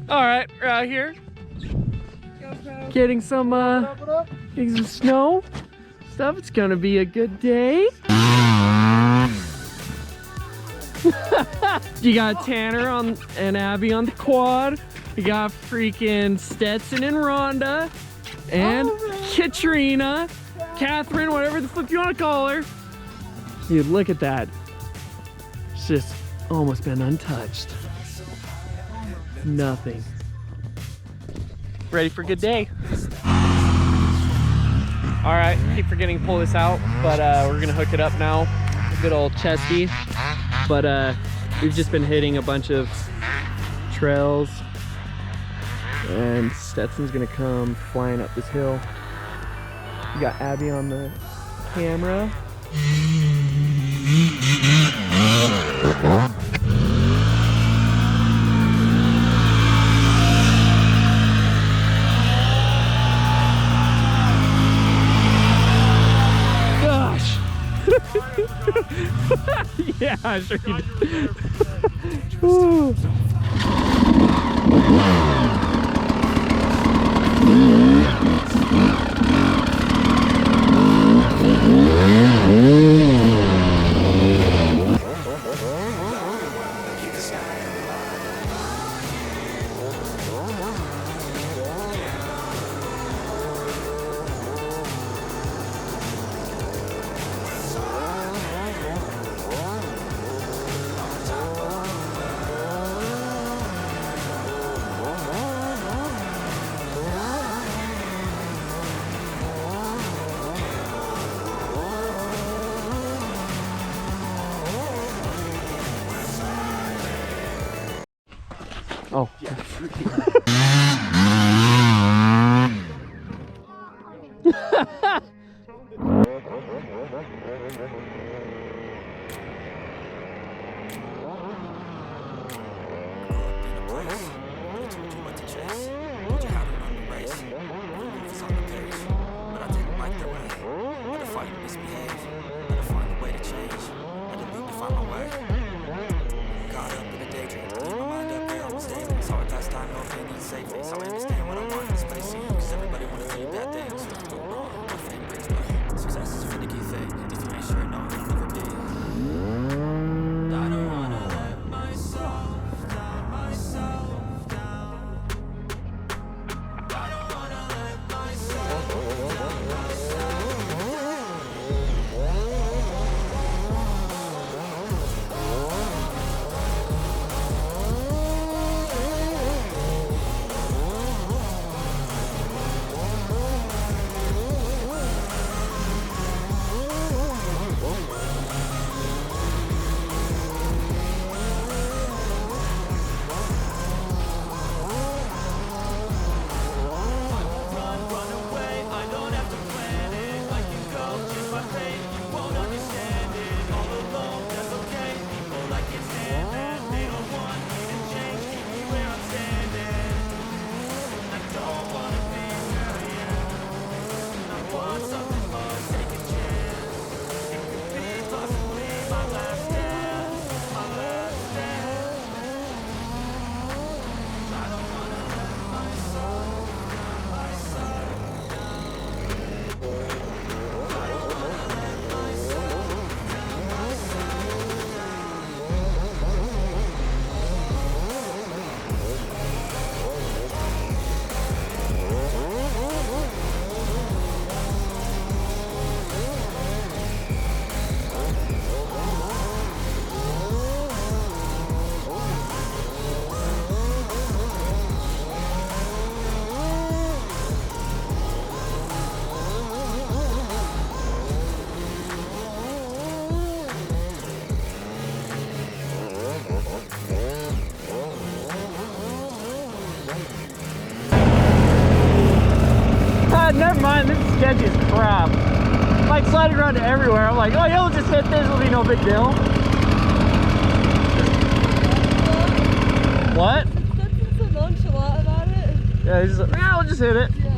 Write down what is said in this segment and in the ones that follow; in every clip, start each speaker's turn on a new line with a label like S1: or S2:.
S1: All right, we're out here getting some snow stuff. It's gonna be a good day. You got Tanner and Abby on the quad. You got freaking Stetson and Rhonda and Katrina, Catherine, whatever the flip you want to call her. Dude, look at that. It's just almost been untouched. Nothing. Ready for a good day. All right, keep forgetting to pull this out, but we're gonna hook it up now. Good old Chesky. But we've just been hitting a bunch of trails, and Stetson's gonna come flying up this hill. We got Abby on the camera. Gosh. Yeah, sure you did. Oh. Never mind, this is sketchy as crap. I'm like sliding around everywhere. I'm like, oh yeah, we'll just hit this, it'll be no big deal. What? That's so nonchalant about it. Yeah, he's just like, yeah, we'll just hit it. Yeah.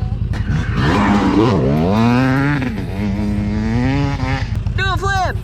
S1: Do a flip!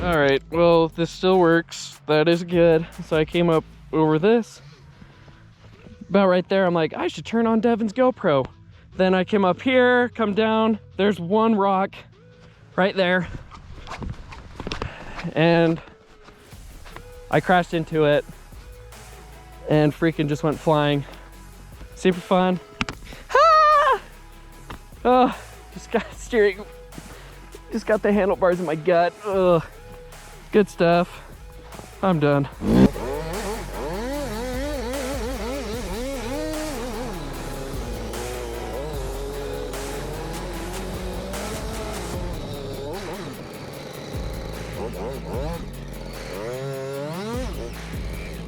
S1: All right, well, this still works. That is good. So I came up over this. About right there, I'm like, I should turn on Devin's GoPro. Then I came up here, come down. There's one rock right there. And I crashed into it and freaking just went flying. Super fun. Ah! Oh, just got steering. Just got the handlebars in my gut. Ugh. Good stuff. I'm done.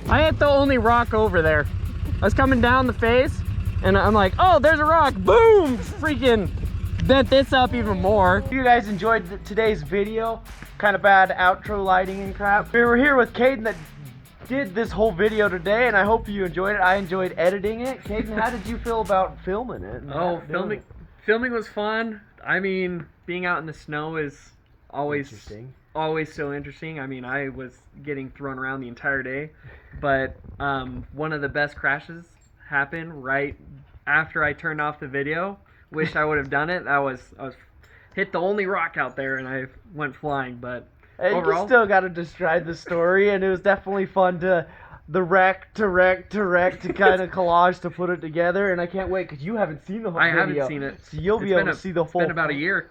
S1: I hit the only rock over there. I was coming down the face and I'm like, oh, there's a rock. Boom! Freaking bent this up even more. If you guys enjoyed today's video, kind of bad outro lighting and crap. We were here with Kayden that did this whole video today, and I hope you enjoyed it. I enjoyed editing it. Kayden, how did you feel about filming it?
S2: Oh, filming was fun. I mean, being out in the snow is always so interesting. I mean, I was getting thrown around the entire day, but one of the best crashes happened right after I turned off the video. Wish I would have done it. I was hit the only rock out there and I went flying, but overall,
S1: you still got to describe the story, and it was definitely fun to wreck to kind of collage to put it together, and I can't wait because you haven't seen the whole video.
S2: I haven't seen it.
S1: So you'll be able to see the full.
S2: It's been about a year.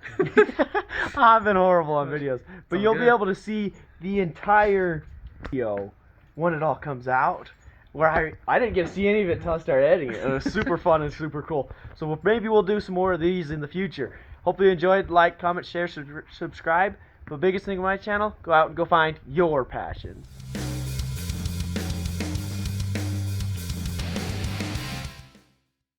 S1: I've been horrible on videos, but you'll be able to see the entire video when it all comes out. Where I didn't get to see any of it until I started editing it. It was super fun and super cool. So maybe we'll do some more of these in the future. Hopefully you enjoyed. Like, comment, share, subscribe. But the biggest thing on my channel, go out and go find your passions.